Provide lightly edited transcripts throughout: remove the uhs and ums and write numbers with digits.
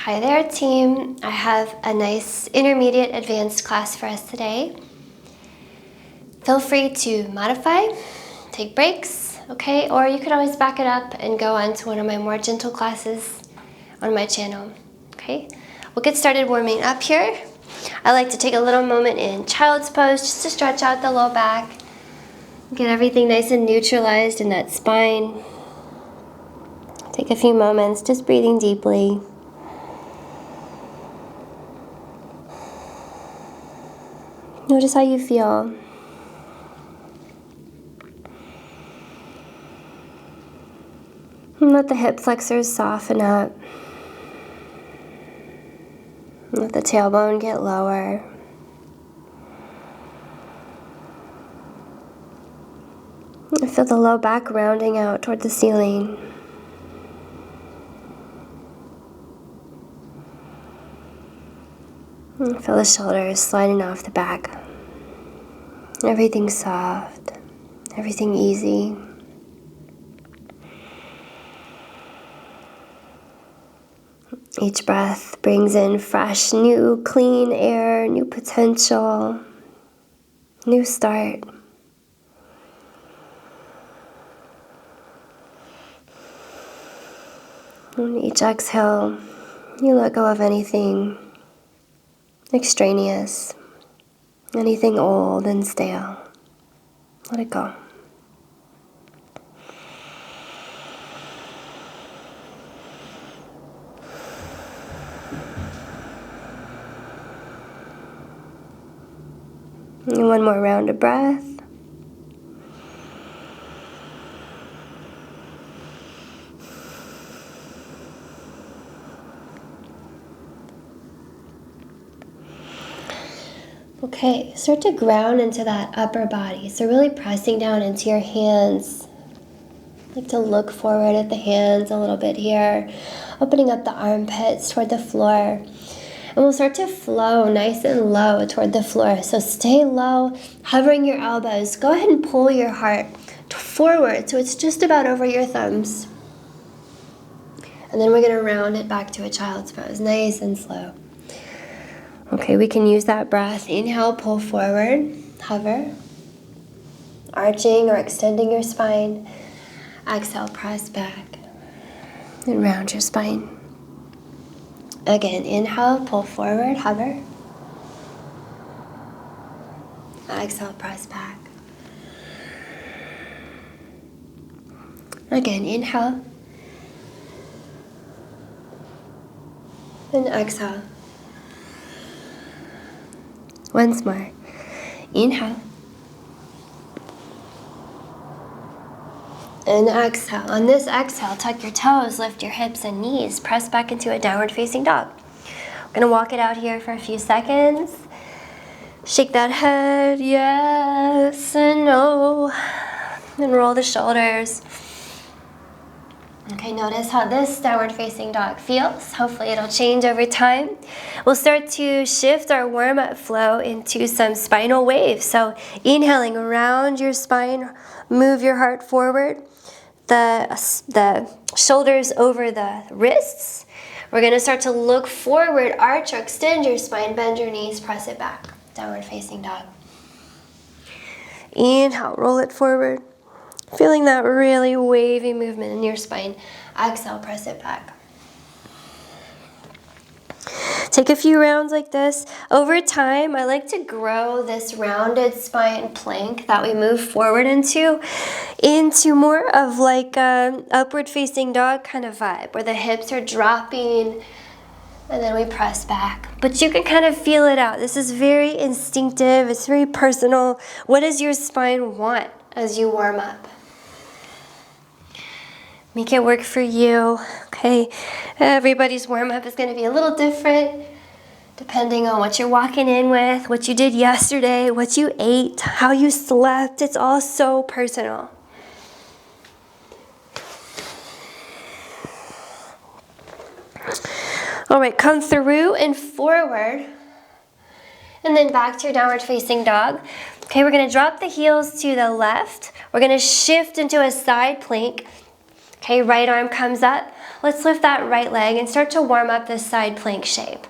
Hi there, team. I have a nice intermediate advanced class for us today. Feel free to modify, take breaks, okay? Or you could always back it up and go on to one of my more gentle classes on my channel, okay? We'll get started warming up here. I like to take a little moment in child's pose just to stretch out the low back, get everything nice and neutralized in that spine. Take a few moments just breathing deeply. Notice how you feel. And let the hip flexors soften up. Let the tailbone get lower. And feel the low back rounding out toward the ceiling. And feel the shoulders sliding off the back. Everything soft, everything easy. Each breath brings in fresh, new, clean air, new potential, new start. On each exhale, you let go of anything extraneous, anything old and stale. Let it go. And one more round of breath. Okay, start to ground into that upper body. So really pressing down into your hands. I like to look forward at the hands a little bit here. Opening up the armpits toward the floor. And we'll start to flow nice and low toward the floor. So stay low, hovering your elbows. Go ahead and pull your heart forward so it's just about over your thumbs. And then we're going to round it back to a child's pose, nice and slow. Okay, we can use that breath. Inhale, pull forward, hover, arching or extending your spine. Exhale, press back and round your spine. Again, inhale, pull forward, hover. Exhale, press back. Again, inhale. And exhale. Once more. Inhale. And exhale. On this exhale, tuck your toes, lift your hips and knees, press back into a downward facing dog. We're gonna walk it out here for a few seconds. Shake that head, yes and no. And roll the shoulders. Okay, notice how this downward facing dog feels. Hopefully it'll change over time. We'll start to shift our warm-up flow into some spinal waves. So inhaling around your spine, move your heart forward. The shoulders over the wrists. We're going to start to look forward, arch or extend your spine, bend your knees, press it back. Downward facing dog. Inhale, roll it forward. Feeling that really wavy movement in your spine. Exhale, press it back. Take a few rounds like this. Over time, I like to grow this rounded spine plank that we move forward into more of like an upward facing dog kind of vibe where the hips are dropping and then we press back. But you can kind of feel it out. This is very instinctive. It's very personal. What does your spine want as you warm up? Make it work for you, okay? Everybody's warm-up is going to be a little different depending on what you're walking in with, what you did yesterday, what you ate, how you slept. It's all so personal. All right, come through and forward. And then back to your downward facing dog. Okay, we're going to drop the heels to the left. We're going to shift into a side plank. Okay, right arm comes up. Let's lift that right leg and start to warm up this side plank shape.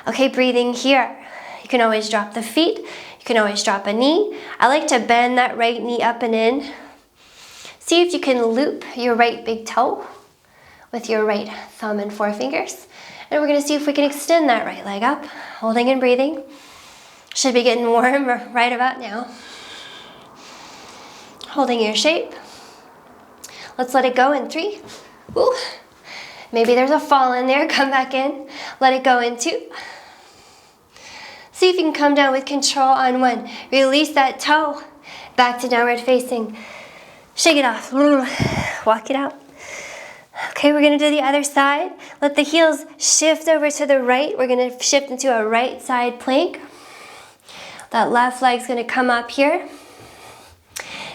Okay, breathing here. You can always drop the feet. You can always drop a knee. I like to bend that right knee up and in. See if you can loop your right big toe with your right thumb and forefingers. And we're gonna see if we can extend that right leg up, holding and breathing. Should be getting warm right about now. Holding your shape. Let's let it go in 3. Ooh. Maybe there's a fall in there, come back in. Let it go in 2. See if you can come down with control on 1. Release that toe, back to downward facing. Shake it off, walk it out. Okay, we're gonna do the other side. Let the heels shift over to the right. We're gonna shift into a right side plank. That left leg's gonna come up here.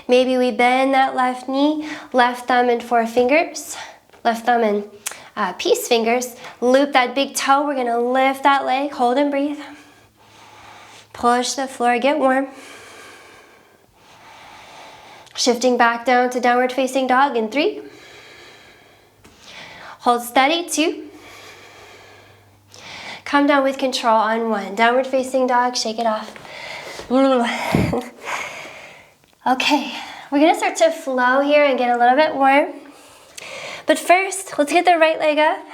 Maybe we bend that left knee, left thumb and forefingers, left thumb and peace fingers. Loop that big toe. We're gonna lift that leg, hold and breathe. Push the floor, get warm. Shifting back down to downward facing dog in 3. Hold steady, 2. Come down with control on 1. Downward facing dog, shake it off. Okay, we're gonna start to flow here and get a little bit warm. But first, let's get the right leg up.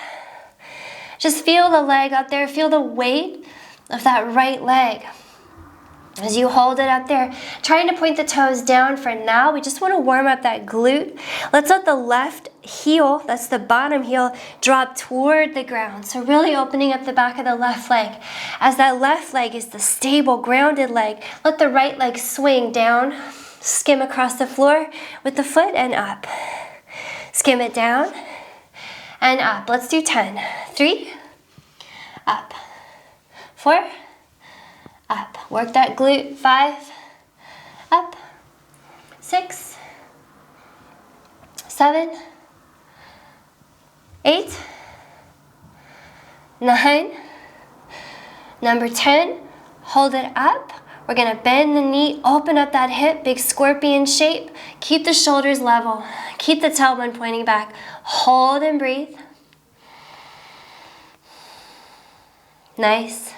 Just feel the leg up there, feel the weight of that right leg. As you hold it up there, trying to point the toes down for now. We just want to warm up that glute. Let's let the left heel, that's the bottom heel, drop toward the ground. So really opening up the back of the left leg. As that left leg is the stable, grounded leg, let the right leg swing down, skim across the floor with the foot and up. Skim it down and up. Let's do 10. 3, up. 4, up. Work that glute. 5, up. 6, 7, 8, 9, number 10, hold it up. We're gonna bend the knee, open up that hip, big scorpion shape. Keep the shoulders level. Keep the tailbone pointing back. Hold and breathe. Nice.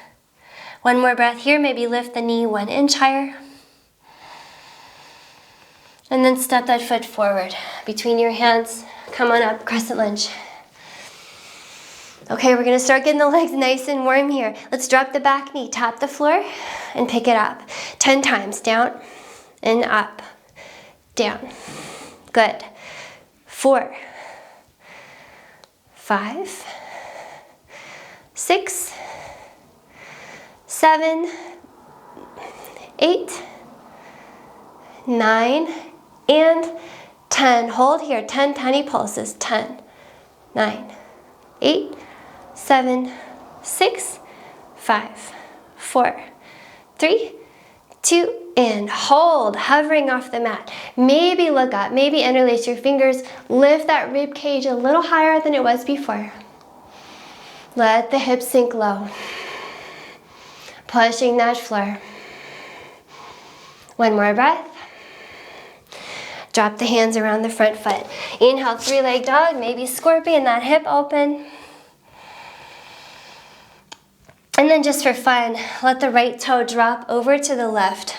One more breath here, maybe lift the knee 1 inch higher. And then step that foot forward. Between your hands, come on up, crescent lunge. Okay, we're gonna start getting the legs nice and warm here. Let's drop the back knee, tap the floor, and pick it up. 10 times, down and up, down. Good. 4, 5, 6, 7, 8, 9, and 10. Hold here, 10 tiny pulses. 10, 9, 8, 7, 6, 5, 4, 3, 2, and hold, hovering off the mat. Maybe look up, maybe interlace your fingers, lift that rib cage a little higher than it was before. Let the hips sink low. Pushing that floor. One more breath. Drop the hands around the front foot. Inhale, 3-leg dog, maybe scorpion, that hip open. And then just for fun, let the right toe drop over to the left.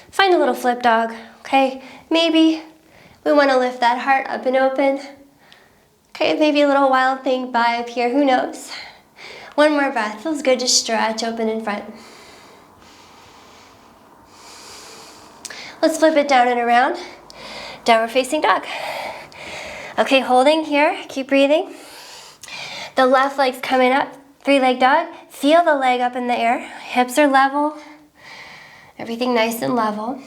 Find a little flip dog, okay? Maybe we want to lift that heart up and open. Okay, maybe a little wild thing by up here, who knows? One more breath, feels good to stretch open in front. Let's flip it down and around. Downward facing dog. Okay, holding here, keep breathing. The left leg's coming up, 3-leg dog. Feel the leg up in the air. Hips are level. Everything nice and level.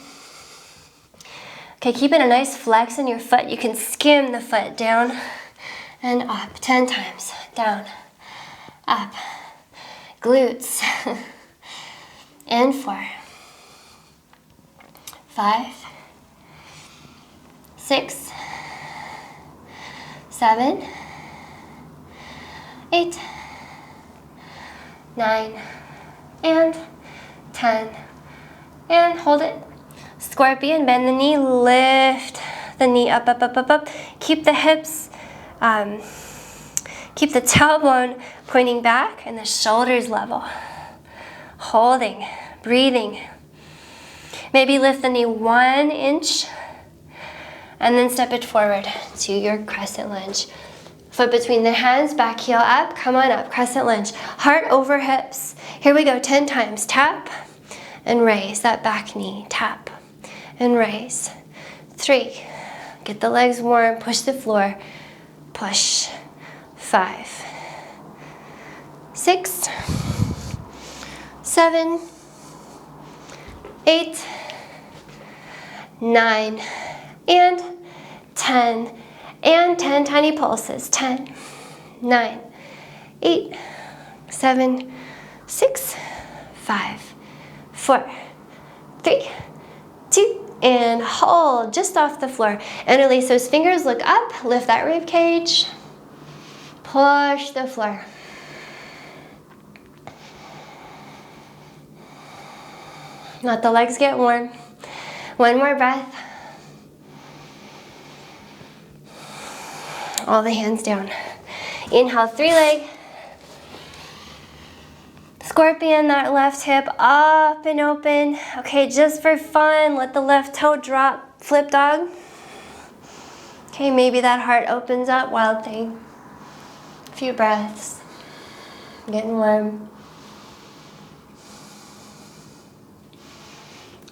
Okay, keeping a nice flex in your foot. You can skim the foot down and up. 10 times. Down, up, glutes. And 4, 5, 6, 7, 8, 9, and 10. And hold it. Scorpion, bend the knee, lift the knee up, up, up, up, up. Keep the hips Keep the tailbone pointing back and the shoulders level. Holding, breathing. Maybe lift the knee 1 inch and then step it forward to your crescent lunge. Foot between the hands, back heel up, come on up, crescent lunge. Heart over hips. Here we go, 10 times. Tap and raise that back knee. Tap and raise. 3, get the legs warm, push the floor. Push. 5, 6, 7, 8, 9, and 10. And 10 tiny pulses. 10, 9, 8, 7, 6, 5, 4, 3, 2, and hold just off the floor. And release those fingers, look up, lift that rib cage. Push the floor. Let the legs get warm. One more breath. All the hands down. Inhale, 3-leg. Scorpion, that left hip up and open. Okay, just for fun, let the left toe drop. Flip dog. Okay, maybe that heart opens up. Wild thing. A few breaths. Getting warm.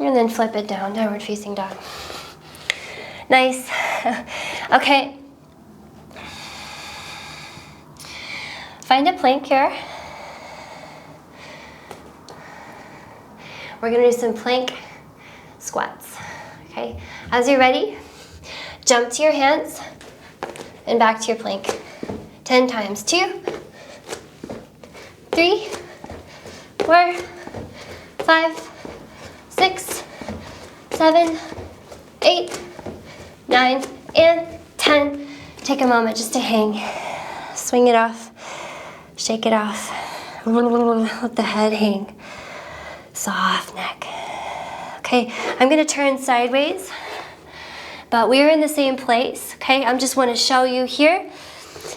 And then flip it down, downward facing dog. Nice. Okay. Find a plank here. We're gonna do some plank squats, okay? As you're ready, jump to your hands and back to your plank. 10 times. 2, 3, 4, 5, 6, 7, 8, 9, and 10. Take a moment just to hang. Swing it off, shake it off. Let the head hang. Soft neck. Okay, I'm gonna turn sideways, but we're in the same place, okay? I just wanna show you here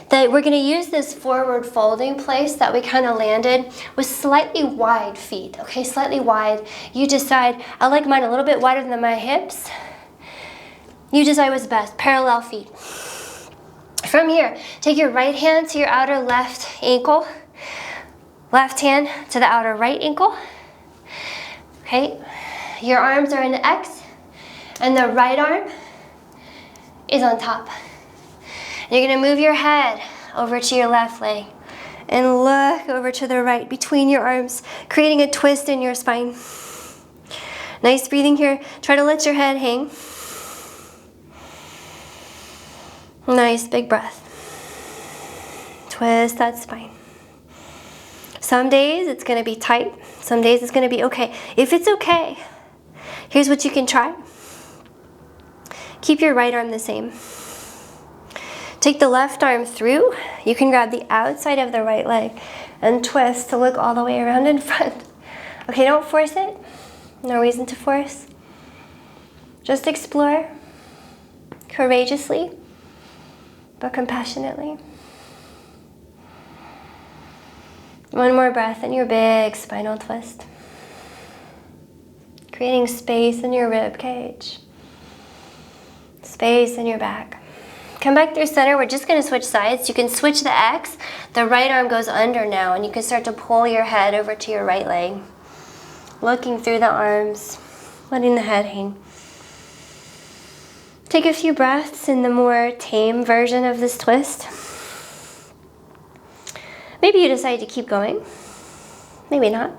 that we're gonna use this forward folding place that we kind of landed with slightly wide feet, okay? Slightly wide. You decide, I like mine a little bit wider than my hips. You decide what's best, parallel feet. From here, take your right hand to your outer left ankle, left hand to the outer right ankle. Okay, your arms are in the X, and the right arm is on top. You're gonna move your head over to your left leg and look over to the right between your arms, creating a twist in your spine. Nice breathing here. Try to let your head hang. Nice big breath. Twist that spine. Some days it's gonna be tight, some days it's gonna be okay. If it's okay, here's what you can try. Keep your right arm the same. Take the left arm through. You can grab the outside of the right leg and twist to look all the way around in front. Okay, don't force it. No reason to force. Just explore courageously, but compassionately. One more breath in your big spinal twist. Creating space in your rib cage. Space in your back. Come back through center. We're just gonna switch sides. You can switch the X. The right arm goes under now, and you can start to pull your head over to your right leg. Looking through the arms, letting the head hang. Take a few breaths in the more tame version of this twist. Maybe you decide to keep going, maybe not.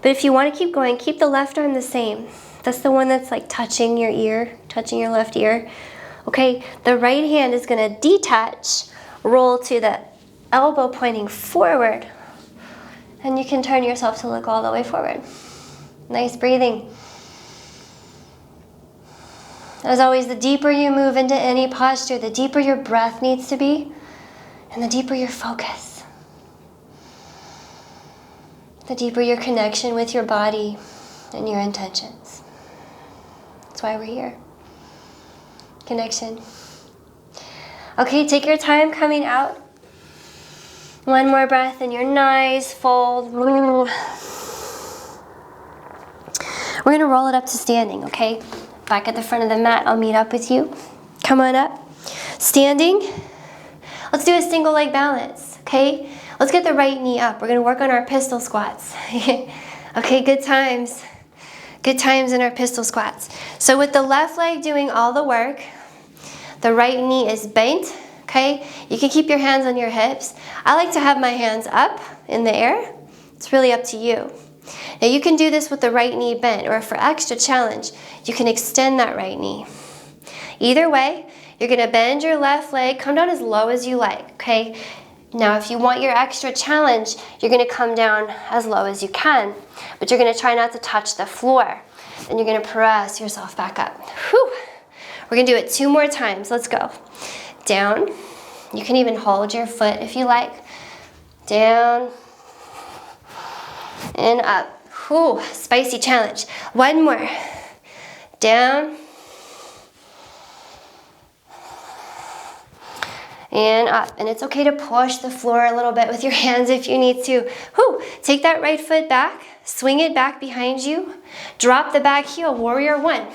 But if you want to keep going, keep the left arm the same. That's the one that's like touching your ear, touching your left ear. Okay, the right hand is gonna detach, roll to the elbow pointing forward, and you can turn yourself to look all the way forward. Nice breathing. As always, the deeper you move into any posture, the deeper your breath needs to be, and the deeper your focus. The deeper your connection with your body and your intentions. That's why we're here. Connection. Okay, take your time coming out. One more breath in your nice fold. We're gonna roll it up to standing, okay? Back at the front of the mat, I'll meet up with you. Come on up. Standing. Let's do a single leg balance, okay? Let's get the right knee up. We're gonna work on our pistol squats. Okay, good times. Good times in our pistol squats. So with the left leg doing all the work, the right knee is bent, okay? You can keep your hands on your hips. I like to have my hands up in the air. It's really up to you. Now you can do this with the right knee bent, or for extra challenge, you can extend that right knee. Either way, you're gonna bend your left leg, come down as low as you like, okay? Now if you want your extra challenge, you're gonna come down as low as you can, but you're gonna try not to touch the floor. Then you're gonna press yourself back up. Whew. We're gonna do it 2 more times, let's go. Down, you can even hold your foot if you like. Down, and up. Whew, spicy challenge. 1 more. Down, and up. And it's okay to push the floor a little bit with your hands if you need to. Whew. Take that right foot back, swing it back behind you, drop the back heel, warrior 1.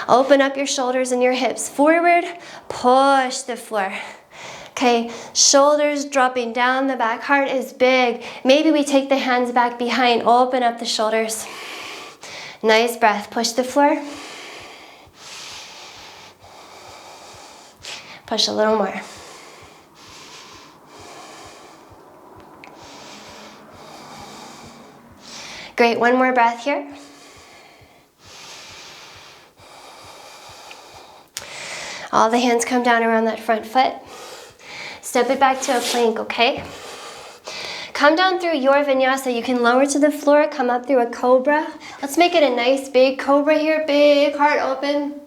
Open up your shoulders and your hips forward, push the floor. Okay, shoulders dropping down, the back, heart is big. Maybe we take the hands back behind, open up the shoulders. Nice breath, push the floor. Push a little more. Great, 1 more breath here. All the hands come down around that front foot. Step it back to a plank, okay? Come down through your vinyasa. You can lower to the floor, come up through a cobra. Let's make it a nice big cobra here, big heart open.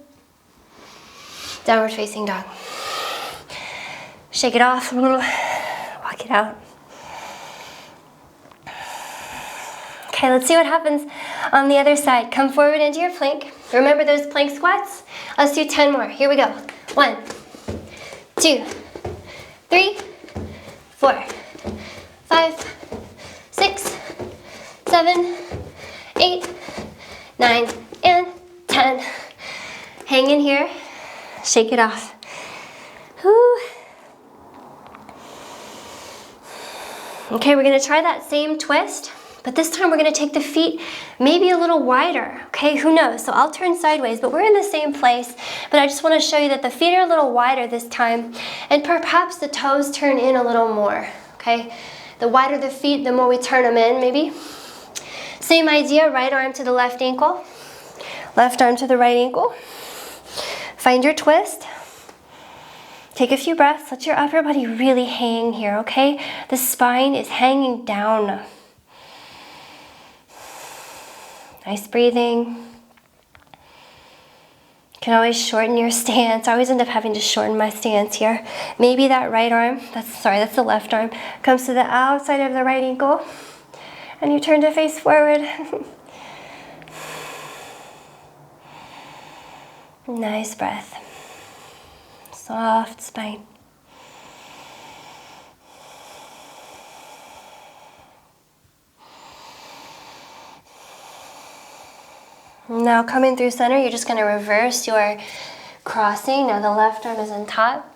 Downward facing dog. Shake it off, walk it out. Okay, let's see what happens on the other side. Come forward into your plank. Remember those plank squats? Let's do 10 more. Here we go. 1, 2, 3, 4, 5, 6, 7, 8, 9, and 10. Hang in here. Shake it off. Whew. Okay, we're gonna try that same twist, but this time we're gonna take the feet maybe a little wider, okay? Who knows? So I'll turn sideways, but we're in the same place, but I just wanna show you that the feet are a little wider this time, and perhaps the toes turn in a little more, okay? The wider the feet, the more we turn them in, maybe. Same idea, right arm to the left ankle, left arm to the right ankle. Find your twist. Take a few breaths, let your upper body really hang here, okay? The spine is hanging down. Nice breathing. You can always shorten your stance. I always end up having to shorten my stance here. Maybe that right arm, that's the left arm, comes to the outside of the right ankle, and you turn to face forward. Nice breath. Soft spine. Now coming through center, you're just going to reverse your crossing. Now the left arm is on top.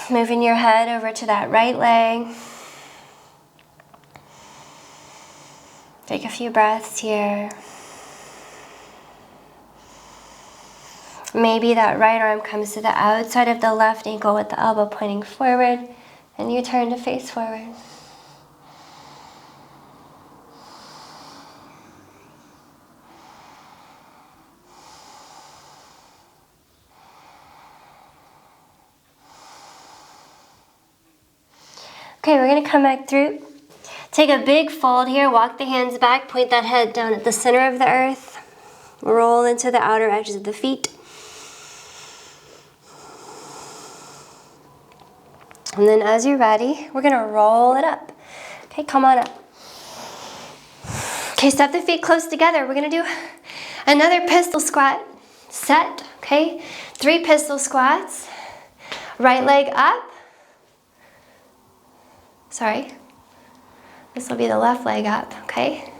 Moving your head over to that right leg. Take a few breaths here. Maybe that right arm comes to the outside of the left ankle with the elbow pointing forward, and you turn to face forward. Okay, we're going to come back through. Take a big fold here, walk the hands back, point that head down at the center of the earth. Roll into the outer edges of the feet. And then as you're ready, we're gonna roll it up. Okay, come on up. Okay, step the feet close together. We're gonna do another pistol squat set, okay? 3 pistol squats. Right leg up. Sorry. This will be the left leg up, okay?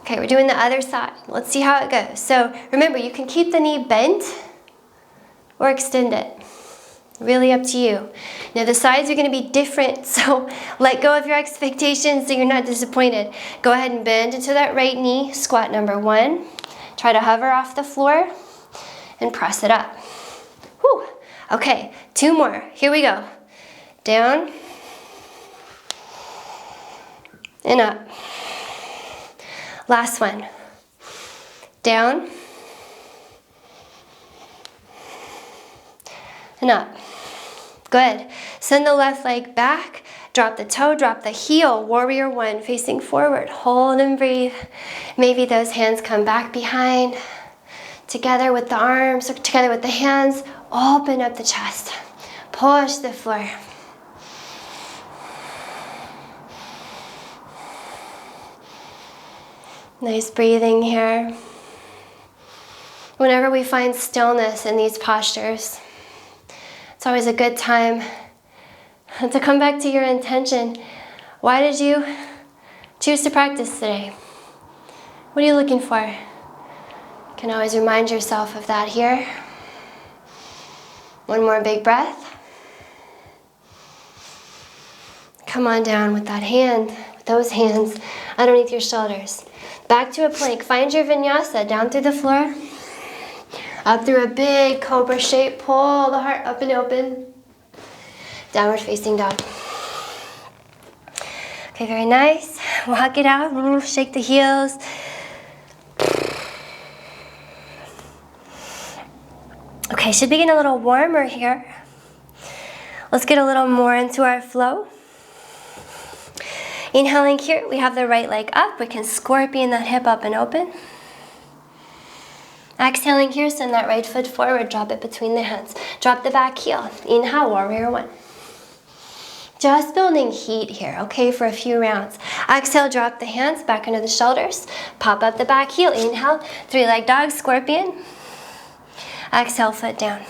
Okay, we're doing the other side. Let's see how it goes. So remember, you can keep the knee bent or extend it. Really up to you. Now the sides are going to be different, so let go of your expectations so you're not disappointed. Go ahead and bend into that right knee. Squat number 1. Try to hover off the floor and press it up. Whew. Okay, 2 more. Here we go. Down and up. Last one. Down and up. Good. Send the left leg back. Drop the toe, drop the heel. Warrior 1, facing forward. Hold and breathe. Maybe those hands come back behind. Together with the arms, or together with the hands. Open up the chest. Push the floor. Nice breathing here. Whenever we find stillness in these postures, it's always a good time to come back to your intention. Why did you choose to practice today? What are you looking for? You can always remind yourself of that here. One more big breath. Come on down with that hand, with those hands underneath your shoulders. Back to a plank. Find your vinyasa down through the floor. Up through a big cobra shape. Pull the heart up and open. Downward facing dog. Okay, very nice. Walk it out. Shake the heels. Okay, should be getting a little warmer here. Let's get a little more into our flow. Inhaling here, we have the right leg up. We can scorpion that hip up and open. Exhaling here, send that right foot forward, drop it between the hands. Drop the back heel. Inhale, warrior 1. Just building heat here, okay, for a few rounds. Exhale, drop the hands back under the shoulders. Pop up the back heel. Inhale, 3-leg dog, scorpion. Exhale, foot down.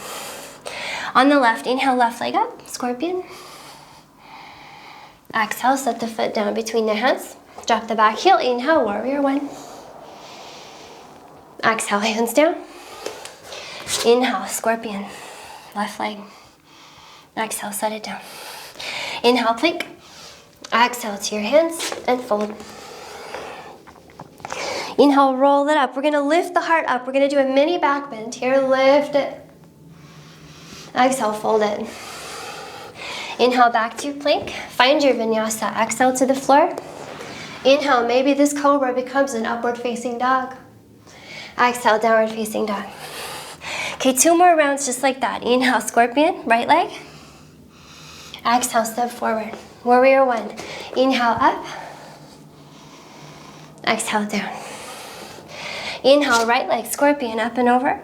On the left, inhale, left leg up, scorpion. Exhale, set the foot down between the hands. Drop the back heel. Inhale, warrior 1. Exhale, hands down. Inhale, scorpion. Left leg. Exhale, set it down. Inhale, plank. Exhale to your hands and fold. Inhale, roll it up. We're going to lift the heart up. We're going to do a mini back bend here. Lift it. Exhale, fold it. Inhale, back to your plank. Find your vinyasa. Exhale to the floor. Inhale, maybe this cobra becomes an upward facing dog. Exhale, downward facing dog. Okay, 2 more rounds just like that. Inhale, scorpion, right leg. Exhale, step forward. Warrior 1. Inhale, up. Exhale, down. Inhale, right leg, scorpion, up and over.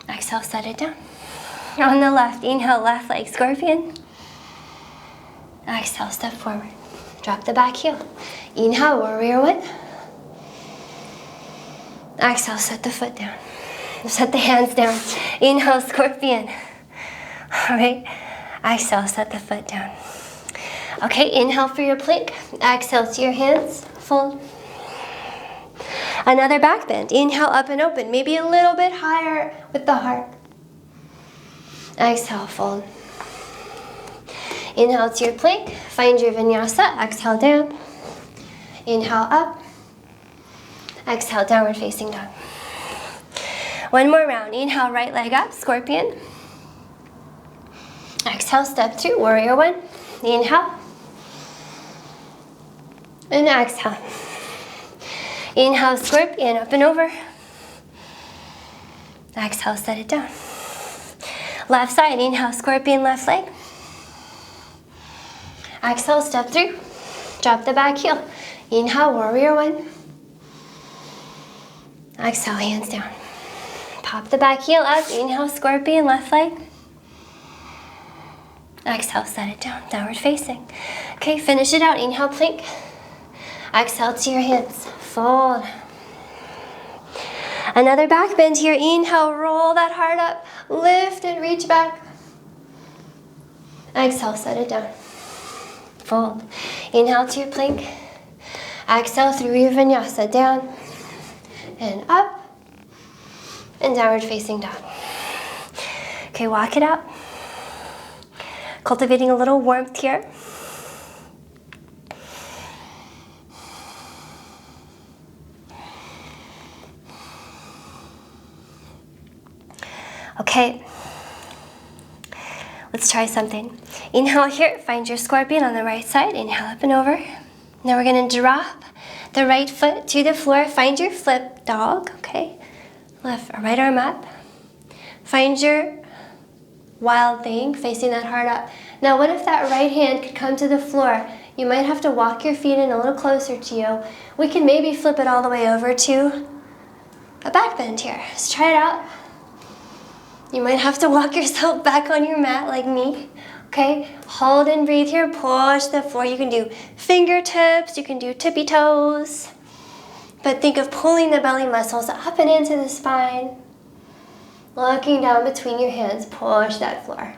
Exhale, set it down. On the left, inhale, left leg, scorpion. Exhale, step forward. Drop the back heel. Inhale, warrior 1. Exhale, set the foot down. Set the hands down. Inhale, scorpion. All right. Exhale, set the foot down. Okay, inhale for your plank. Exhale to your hands. Fold. Another back bend. Inhale, up and open. Maybe a little bit higher with the heart. Exhale, fold. Inhale to your plank. Find your vinyasa. Exhale, down. Inhale, up. Exhale, downward facing dog. One more round. Inhale, right leg up, scorpion. Exhale, step 2, warrior 1. Inhale. And exhale. Inhale, scorpion, up and over. Exhale, set it down. Left side, inhale, scorpion, left leg. Exhale, step 3. Drop the back heel. Inhale, warrior 1. Exhale, hands down. Pop the back heel up. Inhale, scorpion, left leg. Exhale, set it down. Downward facing. Okay, finish it out. Inhale, plank. Exhale to your hands. Fold. Another back bend here. Inhale, roll that heart up. Lift and reach back. Exhale, set it down. Fold. Inhale to your plank. Exhale through your vinyasa. Down and up and downward facing dog. Okay, walk it out. Cultivating a little warmth here. Okay, let's try something. Inhale here, find your scorpion on the right side. Inhale up and over. Now we're gonna drop the right foot to the floor. Find your flip dog, okay? Left or right arm up. Find your wild thing, facing that heart up. Now what if that right hand could come to the floor? You might have to walk your feet in a little closer to you. We can maybe flip it all the way over to a back bend here. Let's try it out. You might have to walk yourself back on your mat like me, okay? Hold and breathe here, push the floor. You can do fingertips, you can do tippy toes, but think of pulling the belly muscles up and into the spine. Looking down between your hands, push that floor.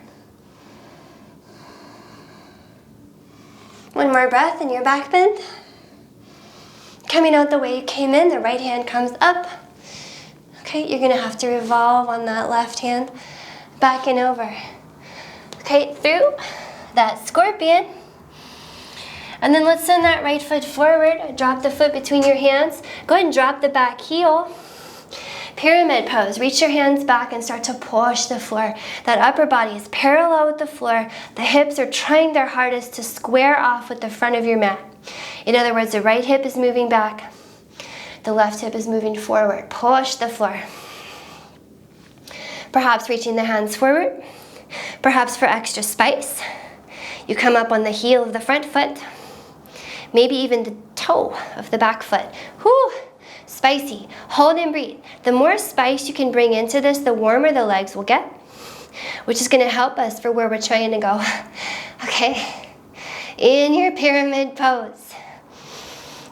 One more breath in your back bend. Coming out the way you came in, the right hand comes up. Okay, you're gonna have to revolve on that left hand, back and over. Okay, through that scorpion. And then let's send that right foot forward. Drop the foot between your hands. Go ahead and drop the back heel. Pyramid pose. Reach your hands back and start to push the floor. That upper body is parallel with the floor. The hips are trying their hardest to square off with the front of your mat. In other words, the right hip is moving back. The left hip is moving forward. Push the floor. Perhaps reaching the hands forward. Perhaps for extra spice, you come up on the heel of the front foot. Maybe even the toe of the back foot. Whew, spicy. Hold and breathe. The more spice you can bring into this, the warmer the legs will get, which is going to help us for where we're trying to go. Okay, in your pyramid pose.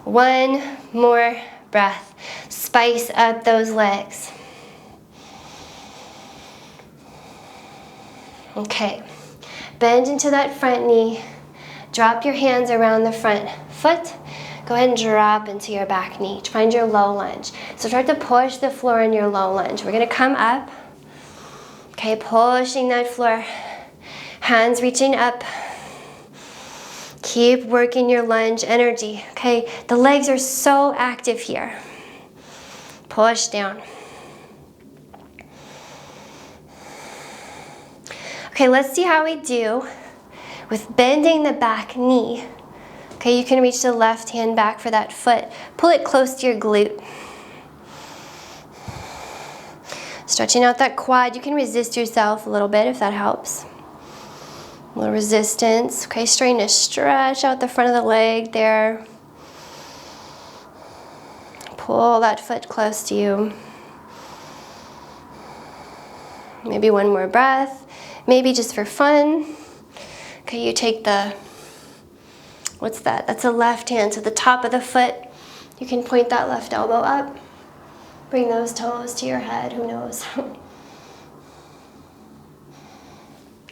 One more breath. Spice up those legs. Okay, bend into that front knee. Drop your hands around the front foot. Go ahead and drop into your back knee. Find your low lunge. So start to push the floor in your low lunge. We're gonna come up. Okay, pushing that floor. Hands reaching up. Keep working your lunge energy, okay? The legs are so active here. Push down. Okay, let's see how we do with bending the back knee. Okay, you can reach the left hand back for that foot. Pull it close to your glute. Stretching out that quad. You can resist yourself a little bit if that helps. A little resistance. Okay, starting to stretch out the front of the leg there. Pull that foot close to you. Maybe one more breath. Maybe just for fun. Okay, you take the, what's that? That's a left hand to the top of the foot. You can point that left elbow up. Bring those toes to your head, who knows?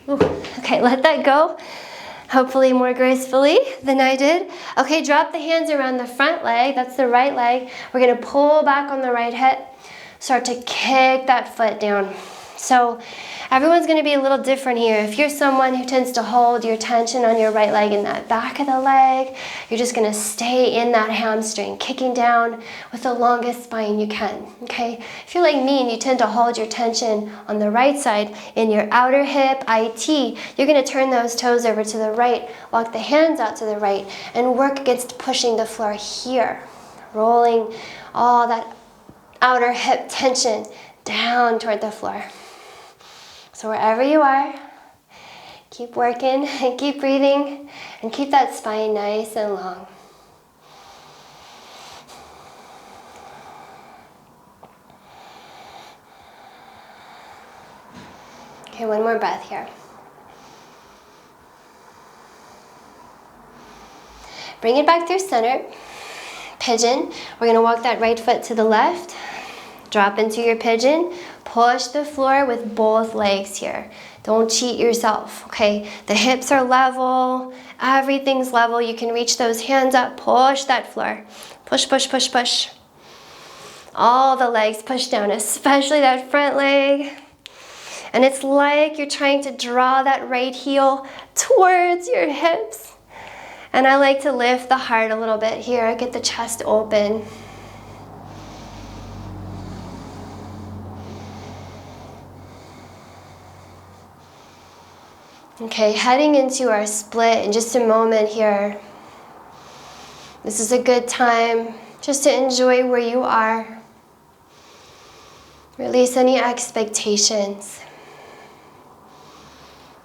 Ooh, okay, let that go. Hopefully more gracefully than I did. Okay, drop the hands around the front leg. That's the right leg. We're gonna pull back on the right hip. Start to kick that foot down. So everyone's gonna be a little different here. If you're someone who tends to hold your tension on your right leg in that back of the leg, you're just gonna stay in that hamstring, kicking down with the longest spine you can, okay? If you're like me and you tend to hold your tension on the right side in your outer hip, IT, you're gonna turn those toes over to the right, walk the hands out to the right, and work against pushing the floor here, rolling all that outer hip tension down toward the floor. So wherever you are, keep working and keep breathing and keep that spine nice and long. Okay, one more breath here. Bring it back through center. Pigeon. We're going to walk that right foot to the left. Drop into your pigeon. Push the floor with both legs here. Don't cheat yourself, okay? The hips are level. Everything's level. You can reach those hands up. Push that floor. Push, push, push, push. All the legs push down, especially that front leg. And it's like you're trying to draw that right heel towards your hips. And I like to lift the heart a little bit here. Get the chest open. Okay, heading into our split in just a moment here. This is a good time just to enjoy where you are. Release any expectations.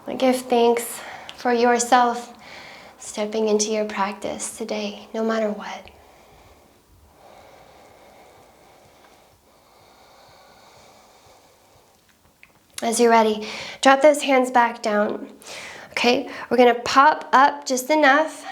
And give thanks for yourself stepping into your practice today, no matter what. As you're ready, drop those hands back down. Okay, we're gonna pop up just enough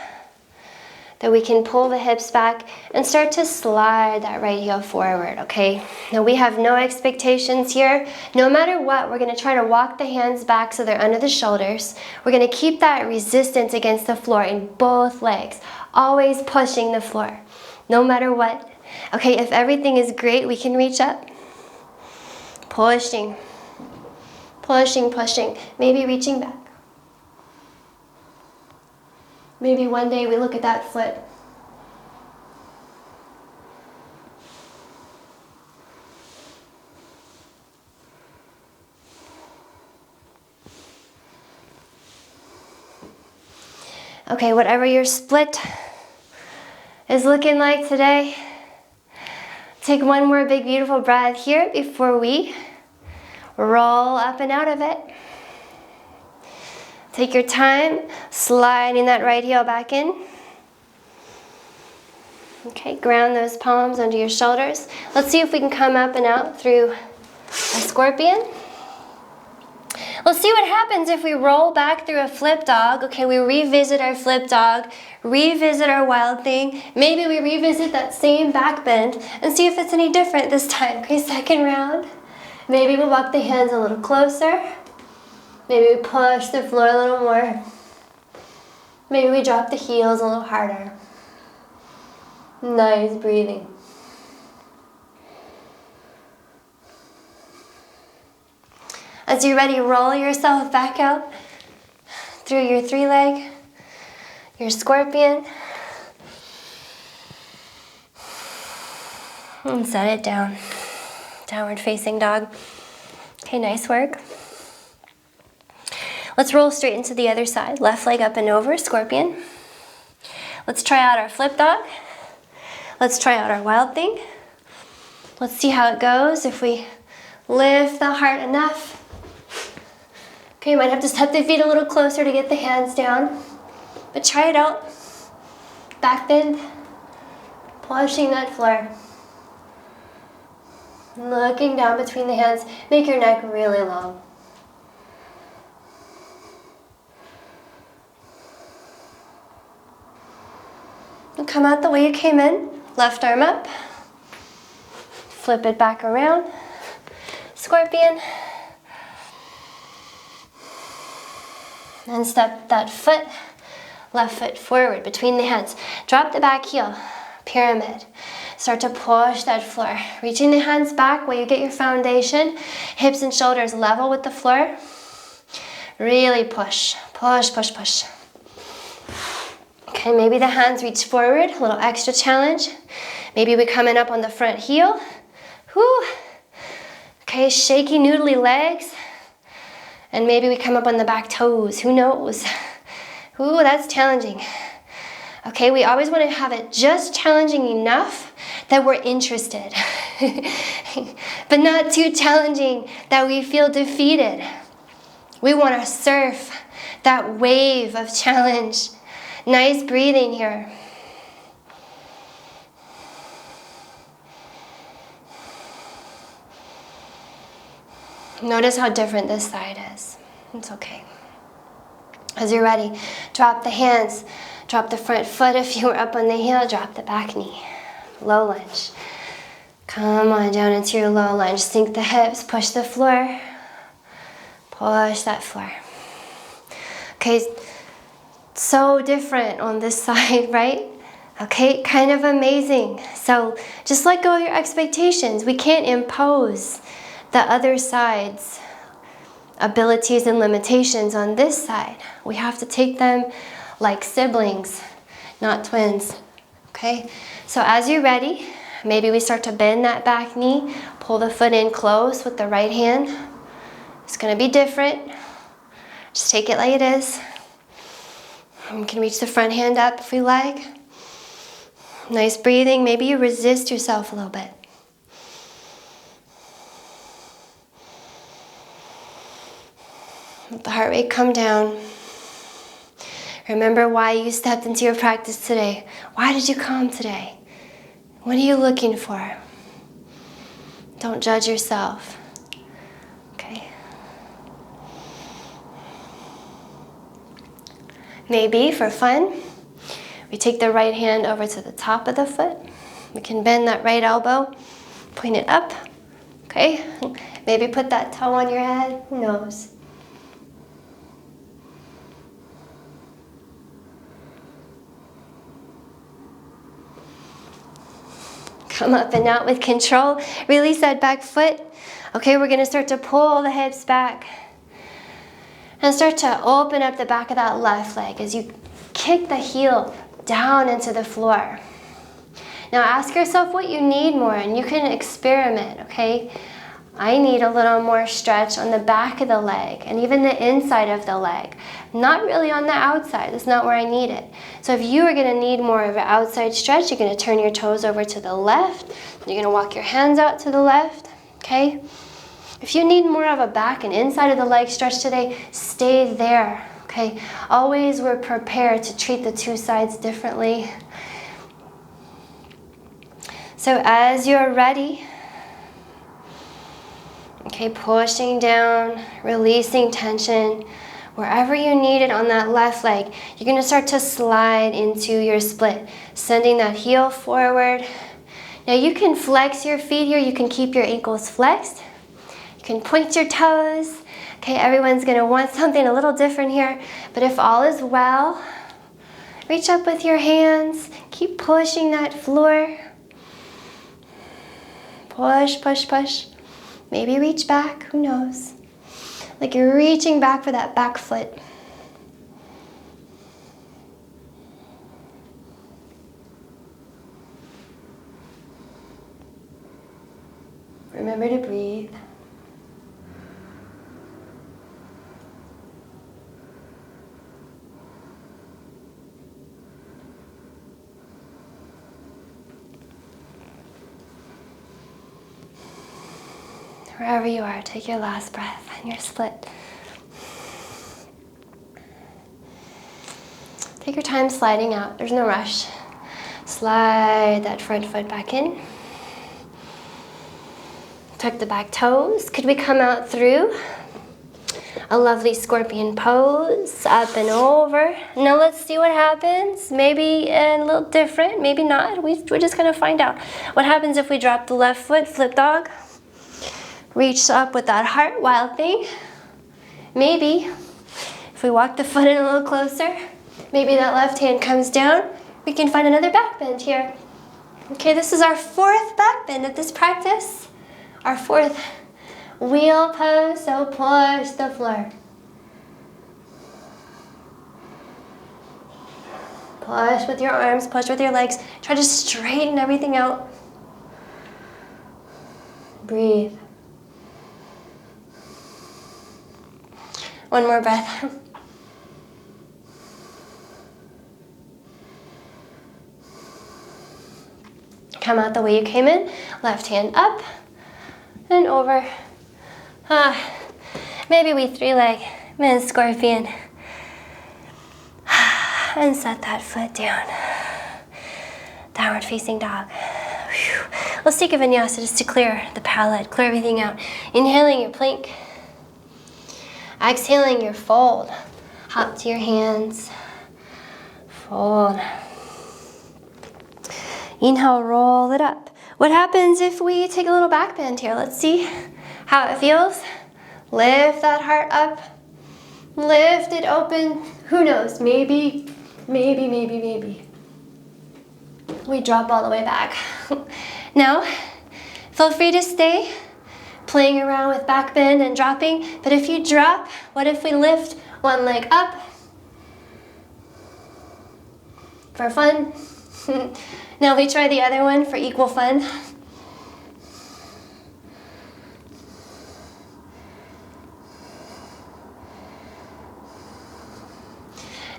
that we can pull the hips back and start to slide that right heel forward, okay? Now we have no expectations here. No matter what, we're gonna try to walk the hands back so they're under the shoulders. We're gonna keep that resistance against the floor in both legs, always pushing the floor, no matter what. Okay, if everything is great, we can reach up. Pushing, pushing, pushing, maybe reaching back. Maybe one day we look at that foot. Okay, whatever your split is looking like today, take one more big beautiful breath here before we roll up and out of it. Take your time, sliding that right heel back in. Okay, ground those palms under your shoulders. Let's see if we can come up and out through a scorpion. Let's see what happens if we roll back through a flip dog. Okay, we revisit our flip dog, revisit our wild thing. Maybe we revisit that same back bend and see if it's any different this time. Okay, second round. Maybe we'll walk the hands a little closer. Maybe we push the floor a little more. Maybe we drop the heels a little harder. Nice breathing. As you're ready, roll yourself back out through your three leg, your scorpion, and set it down. Downward facing dog. Okay, nice work. Let's roll straight into the other side. Left leg up and over, scorpion. Let's try out our flip dog. Let's try out our wild thing. Let's see how it goes if we lift the heart enough. Okay, you might have to step the feet a little closer to get the hands down, but try it out. Back bend, pushing that floor. Looking down between the hands, make your neck really long. And come out the way you came in. Left arm up. Flip it back around. Scorpion. And step that foot, left foot forward between the hands. Drop the back heel. Pyramid. Start to push that floor. Reaching the hands back where you get your foundation. Hips and shoulders level with the floor. Really push. Push, push, push. Okay, maybe the hands reach forward, a little extra challenge. Maybe we come in up on the front heel. Whoo. Okay, shaky noodly legs. And maybe we come up on the back toes, who knows? Ooh, that's challenging. Okay, we always want to have it just challenging enough that we're interested. But not too challenging that we feel defeated. We want to surf that wave of challenge. Nice breathing here. Notice how different this side is. It's okay. As you're ready, drop the hands, drop the front foot if you were up on the heel, drop the back knee. Low lunge. Come on down into your low lunge. Sink the hips, push the floor. Push that floor. Okay, so different on this side, right? Okay, kind of amazing. So just let go of your expectations. We can't impose the other side's abilities and limitations on this side. We have to take them like siblings, not twins. Okay, so as you're ready, maybe we start to bend that back knee, pull the foot in close with the right hand. It's going to be different. Just take it like it is. We can reach the front hand up if we like. Nice breathing. Maybe you resist yourself a little bit. Let the heart rate come down. Remember why you stepped into your practice today. Why did you come today? What are you looking for? Don't judge yourself. Okay. Maybe for fun, we take the right hand over to the top of the foot. We can bend that right elbow, point it up. Okay. Maybe put that toe on your head. Who knows? Come up and out with control. Release that back foot. Okay, we're going to start to pull the hips back. And start to open up the back of that left leg as you kick the heel down into the floor. Now ask yourself what you need more, and you can experiment, okay? I need a little more stretch on the back of the leg and even the inside of the leg. Not really on the outside. That's not where I need it. So if you are going to need more of an outside stretch, you're going to turn your toes over to the left. You're going to walk your hands out to the left, okay? If you need more of a back and inside of the leg stretch today, stay there, okay? Always we're prepared to treat the two sides differently. So as you're ready, okay, pushing down, releasing tension. Wherever you need it on that left leg, you're going to start to slide into your split, sending that heel forward. Now you can flex your feet here. You can keep your ankles flexed. You can point your toes. Okay, everyone's going to want something a little different here. But if all is well, reach up with your hands. Keep pushing that floor. Push, push, push. Maybe reach back, who knows? Like you're reaching back for that back foot. Remember to breathe. Wherever you are, take your last breath and your split. Take your time sliding out. There's no rush. Slide that front foot back in. Tuck the back toes. Could we come out through a lovely scorpion pose? Up and over. Now let's see what happens. Maybe a little different, maybe not. We're just going to find out. What happens if we drop the left foot, flip dog? Reach up with that heart, wild thing. Maybe if we walk the foot in a little closer, maybe that left hand comes down. We can find another back bend here. Okay, this is our fourth back bend of this practice. Our fourth wheel pose, so push the floor. Push with your arms, push with your legs. Try to straighten everything out. Breathe. One more breath. Come out the way you came in. Left hand up and over. Maybe we three-leg man scorpion. And set that foot down. Downward facing dog. Let's take a vinyasa just to clear the palate, clear everything out. Inhaling your plank. Exhaling your fold. Hop to your hands. Fold. Inhale, roll it up. What happens if we take a little back bend here? Let's see how it feels. Lift that heart up. Lift it open. Who knows? Maybe. We drop all the way back. Now, feel free to stay playing around with back bend and dropping. But if you drop, what if we lift one leg up for fun? Now we try the other one for equal fun.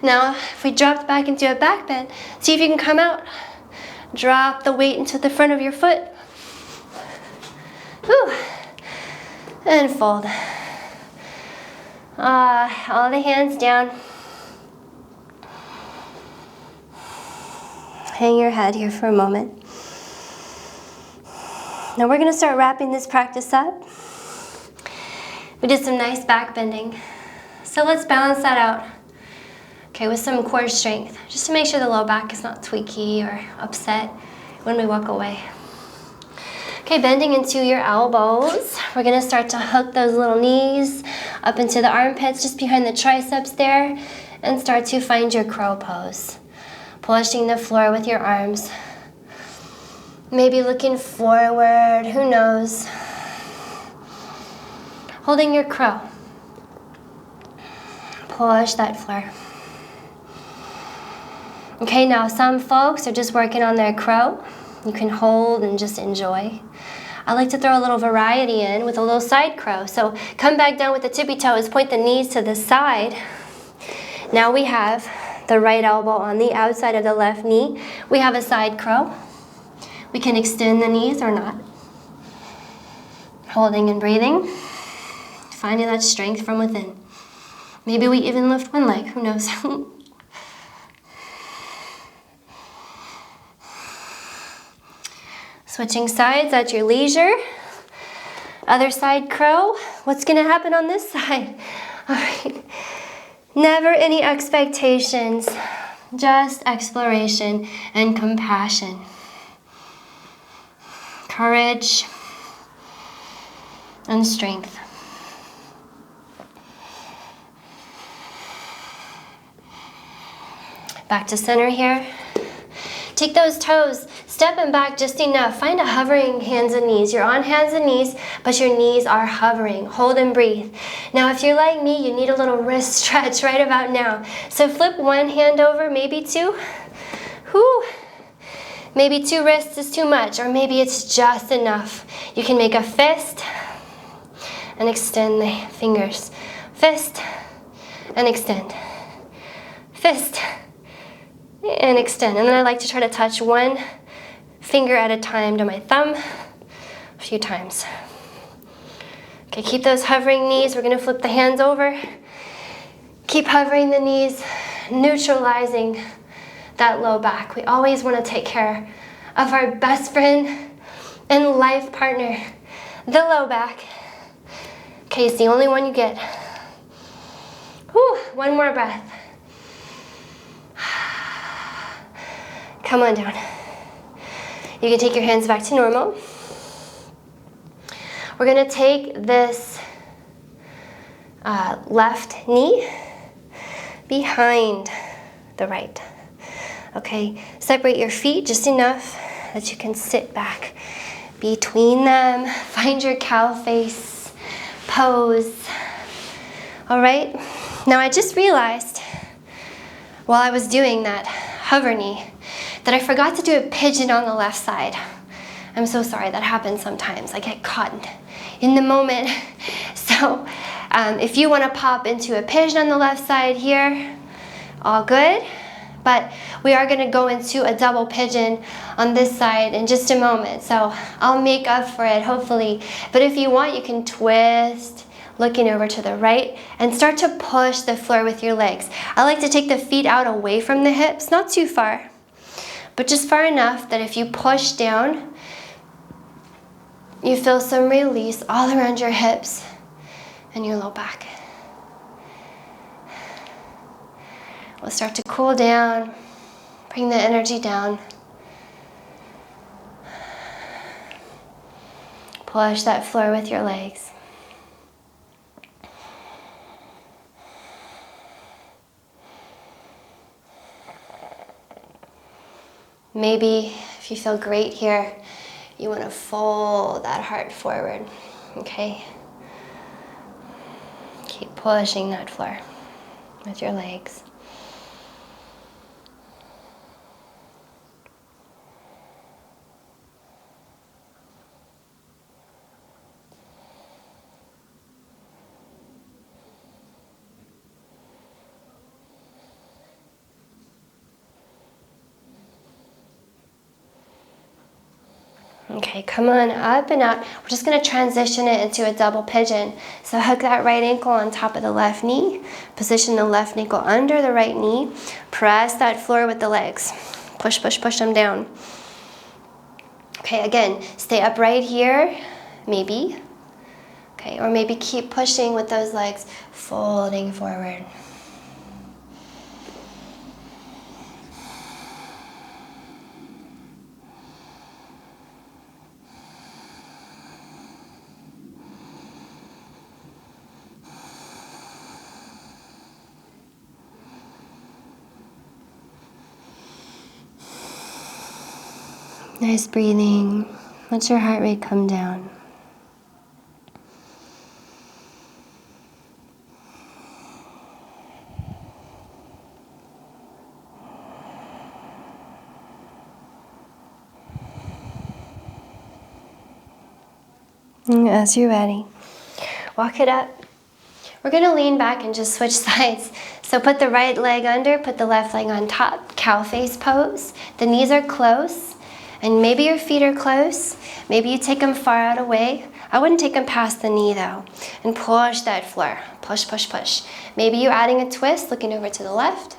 Now, if we dropped back into a back bend, see if you can come out. Drop the weight into the front of your foot. Whew. And fold. All the hands down. Hang your head here for a moment. Now we're going to start wrapping this practice up. We did some nice back bending. So let's balance that out. Okay, with some core strength, just to make sure the low back is not tweaky or upset when we walk away. Okay, bending into your elbows. We're gonna start to hook those little knees up into the armpits, just behind the triceps there, and start to find your crow pose. Pushing the floor with your arms. Maybe looking forward, who knows. Holding your crow. Push that floor. Okay, now some folks are just working on their crow. You can hold and just enjoy. I like to throw a little variety in with a little side crow. So come back down with the tippy toes, point the knees to the side. Now we have the right elbow on the outside of the left knee. We have a side crow. We can extend the knees or not. Holding and breathing. Finding that strength from within. Maybe we even lift one leg, who knows? Switching sides at your leisure. Other side crow. What's gonna happen on this side? All right. Never any expectations, just exploration and compassion. Courage and strength. Back to center here. Take those toes, step them back just enough. Find a hovering hands and knees. You're on hands and knees, but your knees are hovering. Hold and breathe. Now, if you're like me, you need a little wrist stretch right about now. So flip one hand over, maybe two. Whew. Maybe two wrists is too much, or maybe it's just enough. You can make a fist and extend the fingers. Fist and extend. Fist and extend. And then I like to try to touch one finger at a time to my thumb a few times. Okay, keep those hovering knees. We're gonna flip the hands over. Keep hovering the knees, neutralizing that low back. We always wanna take care of our best friend and life partner, the low back. Okay, it's the only one you get. Whew, one more breath. Come on down. You can take your hands back to normal. We're gonna take this left knee behind the right. Okay, separate your feet just enough that you can sit back between them. Find your cow face pose. All right, now I just realized while I was doing that hover knee that I forgot to do a pigeon on the left side. I'm so sorry, that happens sometimes. I get caught in the moment. So if you want to pop into a pigeon on the left side here, all good. But we are going to go into a double pigeon on this side in just a moment. So I'll make up for it, hopefully. But if you want, you can twist, looking over to the right, and start to push the floor with your legs. I like to take the feet out away from the hips, not too far, but just far enough that if you push down, you feel some release all around your hips and your low back. We'll start to cool down, bring the energy down. Push that floor with your legs. Maybe if you feel great here, you want to fold that heart forward, okay? Keep pushing that floor with your legs. Okay, come on up and out. We're just going to transition it into a double pigeon. So hook that right ankle on top of the left knee. Position the left ankle under the right knee. Press that floor with the legs. Push, push, push them down. Okay, again, stay upright here, maybe. Okay, or maybe keep pushing with those legs, folding forward. Nice breathing. Let your heart rate come down. And as you're ready, walk it up. We're going to lean back and just switch sides. So put the right leg under, put the left leg on top, cow face pose. The knees are close. And maybe your feet are close. Maybe you take them far out away. I wouldn't take them past the knee though. And push that floor. Push, push, push. Maybe you're adding a twist, looking over to the left.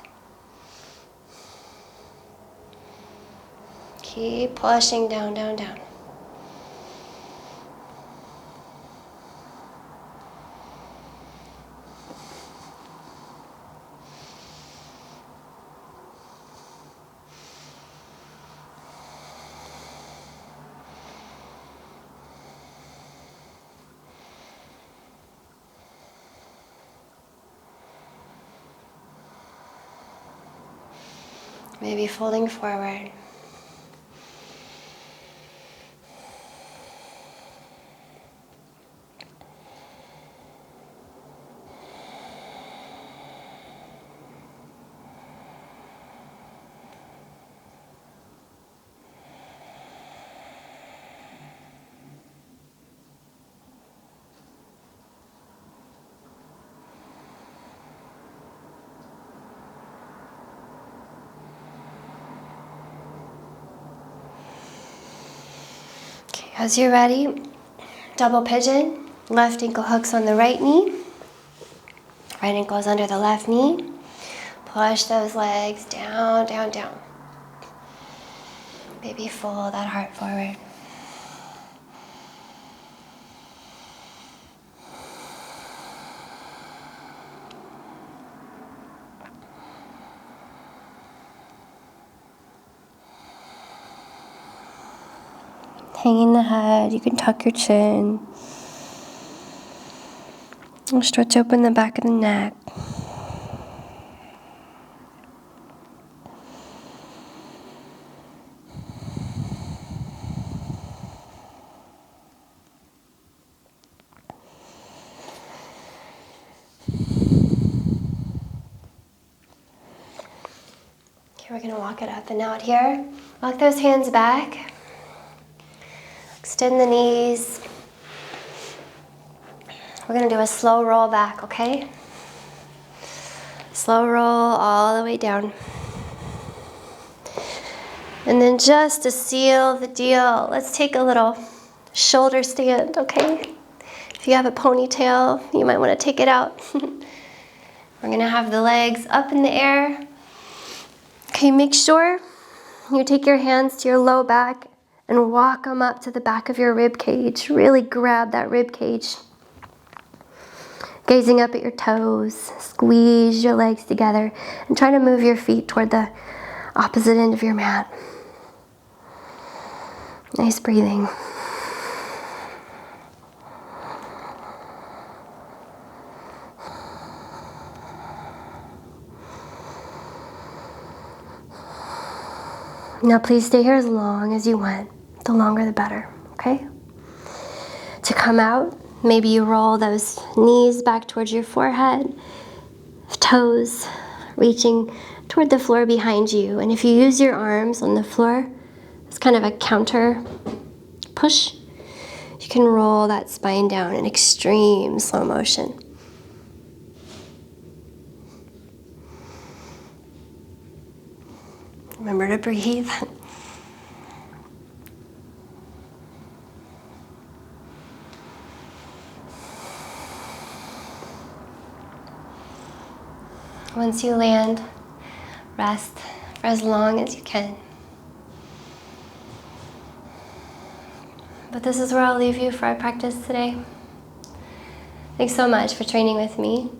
Keep pushing down, down, down. Maybe folding forward. As you're ready, double pigeon, left ankle hooks on the right knee, right ankle is under the left knee. Push those legs down, down, down. Maybe fold that heart forward. Hanging the head, you can tuck your chin. And stretch open the back of the neck. Okay, we're going to walk it up and out here. Walk those hands back. Extend the knees. We're going to do a slow roll back, okay? Slow roll all the way down. And then just to seal the deal, let's take a little shoulder stand, okay? If you have a ponytail, you might want to take it out. We're going to have the legs up in the air. Okay, make sure you take your hands to your low back and walk them up to the back of your rib cage. Really grab that rib cage. Gazing up at your toes, squeeze your legs together and try to move your feet toward the opposite end of your mat. Nice breathing. Now please stay here as long as you want. The longer the better, okay? To come out, maybe you roll those knees back towards your forehead, toes reaching toward the floor behind you. And if you use your arms on the floor, it's kind of a counter push. You can roll that spine down in extreme slow motion. Remember to breathe. Once you land, rest for as long as you can. But this is where I'll leave you for our practice today. Thanks so much for training with me.